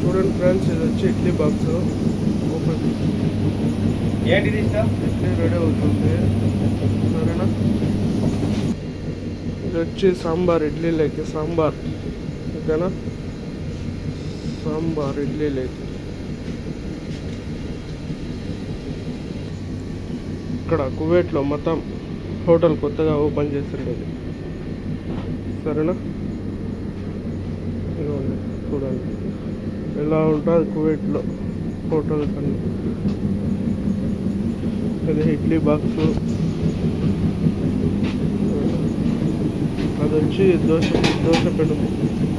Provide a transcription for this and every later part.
చూడండి ఫ్రెండ్స్, ఇది వచ్చి ఇడ్లీ బాక్స్. ఓపెన్ ఏంటిది ఇష్టం? ఇడ్లీ రెడీ అవుతుంది, సరేనా. ఇది వచ్చి సాంబార్, ఇడ్లీలోకి సాంబార్, ఓకేనా. సాంబార్ ఇడ్లీలోకి. ఇక్కడ కువైట్లో మొత్తం హోటల్ కొత్తగా ఓపెన్ చేసిండేది, సరేనా. ఇదిగోండి చూడండి ఎలా ఉంటుంది కువైట్లో హోటల్ కన్నా. ఇది ఇడ్లీ బాక్స్. అది వచ్చి దోశ పెనుము,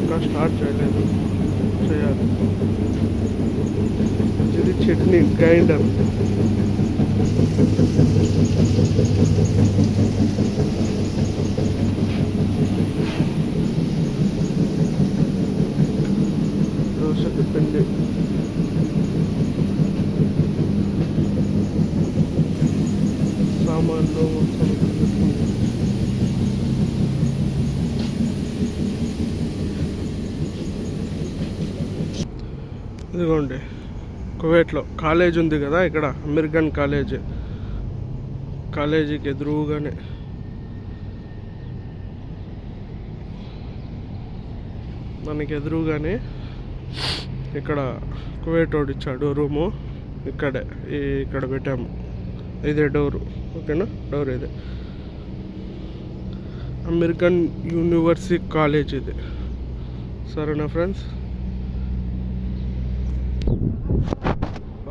ఇంకా స్టార్ట్ చేయలేదు, చేయాలి. ఇది చట్నీ గ్రైండర్. దోశకి పిండి. సామాన్లు మొత్తం. ఇదిగోండి కువైట్లో కాలేజ్ ఉంది కదా, ఇక్కడ అమెరికన్ కాలేజీకి ఎదురుగానే మనకి ఎదురుగానే ఇక్కడ కువైట్ వాడు ఇచ్చాడు రూము. ఇక్కడ పెట్టాము. ఇదే డోరు, ఓకేనా. డోర్ ఇదే. అమెరికన్ యూనివర్సిటీ కాలేజ్ ఇది, సరేనా ఫ్రెండ్స్.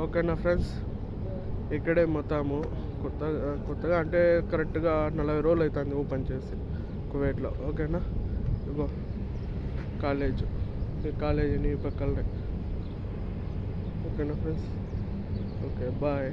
ఓకేనా ఫ్రెండ్స్, ఇక్కడే మొత్తము కొత్తగా అంటే కరెక్ట్గా 40 రోజులు అవుతుంది ఓపెన్ చేసి కువైట్లో, ఓకేనా. ఇగో కాలేజీని పక్కనే, ఓకేనా ఫ్రెండ్స్. Okay bye.